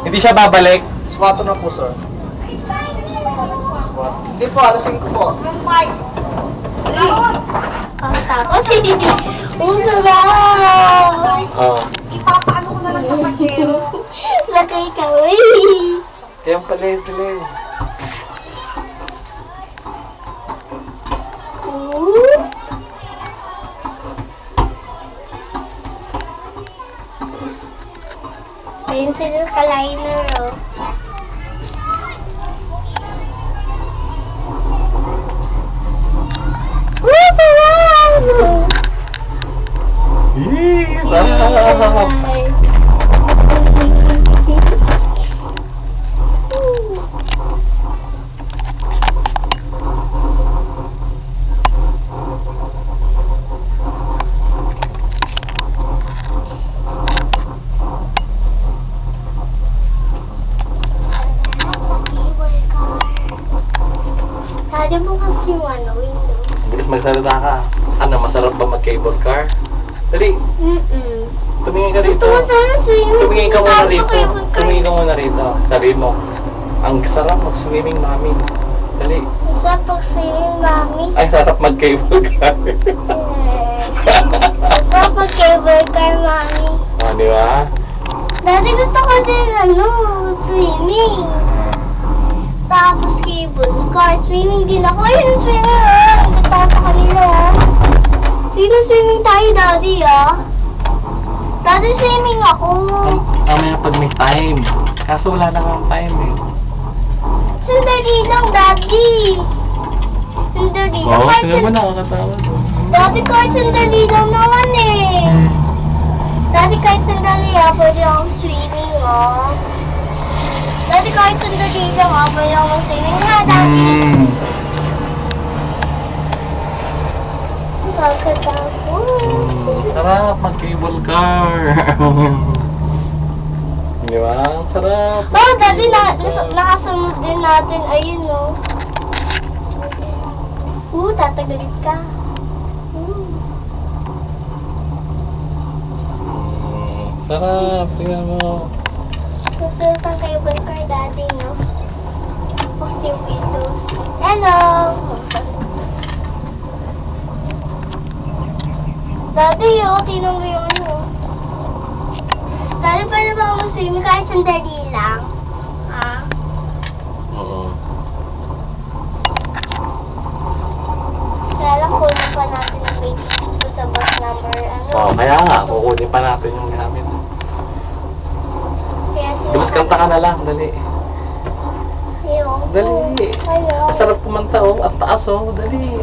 Hindi siya babalik. Swato na po, sir. Hindi po, alasin ko po. Tapos, uso na! Oo. Ipapaano ko na lang sa pachero. Lakay ka, uy! Kaya pala yun sila eh. Pencil ka liner, oh. Wow! Yee! Sarap! Sabi mo kasi yung Windows. Bilis magsalita ka. Ano, masarap ba mag-cable car? Dali, tumingin ka Gusto dito. ko sana swimming. Tumingin ka muna Gusto rito. ko yung Tumingin ka muna rito. Sabi mo, ang sarap mag-swimming, mami. Dali. Isa pag swimming, mami. Ay, sarap mag-cable car. Isa pag cable car, mami. Ah, di ba? Dati gusto ko din, swimming. Tapos cable car, swimming din ako. Ayun, swimming, Gusto ko sa kanila, Sino swimming tayo, daddy, Dati swimming ako. Mamaya pag may time. Kaso wala na kang time eh. Sandali lang, daddy. Sandali lang. Oo, Kahit sila ba nakakatawa doon? Dati kahit sandali lang naman eh. Dati kahit sandali pwede akong swimming Dati kahit sandali lang pwede akong swimming dati. Pagkatapos. Sarap mag-cable car. Di ba? Ang sarap. Oh, dati nakasunod din natin. Ayun tatagalit ka. Sarap. Tingnan mo. Susunod ang cable car dati, Tapos yung windows. Hello! Dati tinan mo yung Dati pwede ba ako mag-swimming kahit sandali lang? Oo. Kaya lang kunin pa natin ang baby dito sa bus number, Kaya nga, kukunin pa natin yung gamit. Kaya Bilis kanta ka na lang, dali. Dali. Hello. Ang sarap kumanta at taas dali.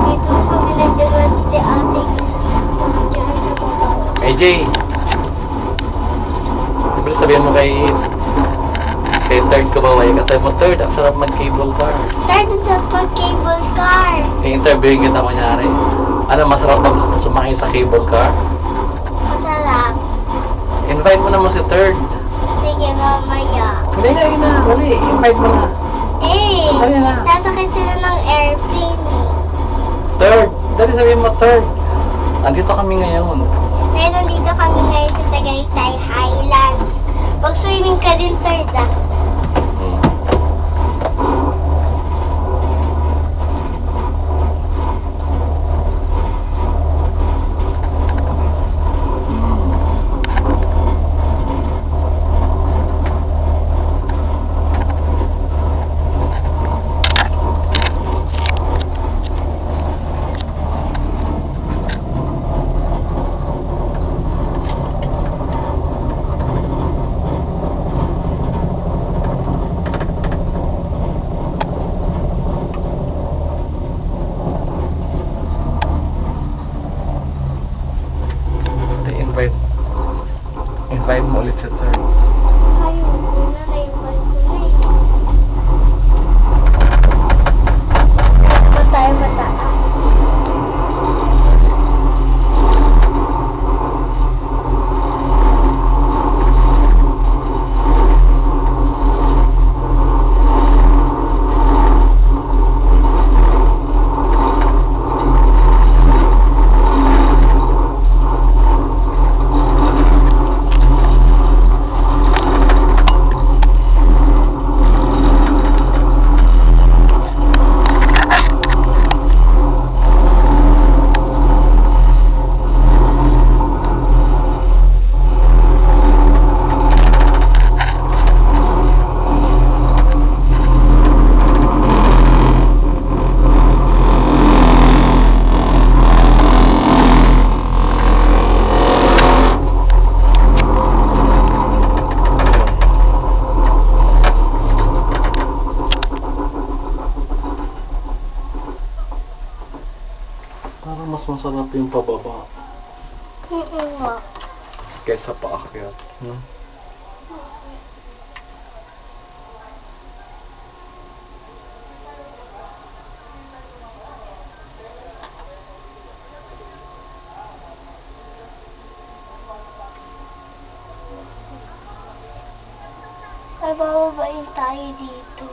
Dito kami nagdalawa ni ate. Diyan sa baba. AJ. Siyempre sabihin mo kay third ko ba, kasi mo third, ang sarap mag-cable car. Dahil sa pag-cable car. I-interviewin kita kunyari. Ano, masarap ba sumakay sa cable car? Masarap. Invite mo naman si third. Sige, mamaya. Hindi na, yun na. Dali, invite mo na. Eh, Dali na. sasakay sila ng airplane eh. Third. Dali sabihin mo third. Andito kami ngayon. Dahil nandito kami ngayon sa Tagaytay Highlands. Pag-swimming ka din, third ah. Hmm. Invite mo ulit sa third. Ayoko na, na-invite ko na eh. Ba't tayo mataas? Parang mas masarap yung pababa Nga. kaysa paakyat. Hmm? Ay, bababain tayo dito.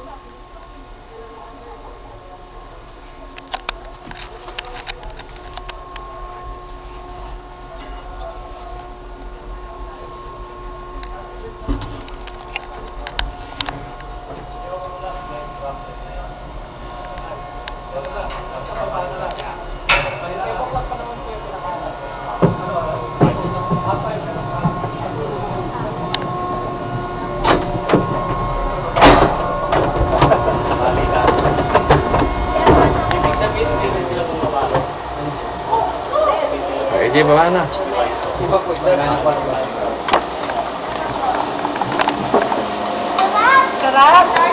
AJ, baba na. Iba po, iba na po. Sarap!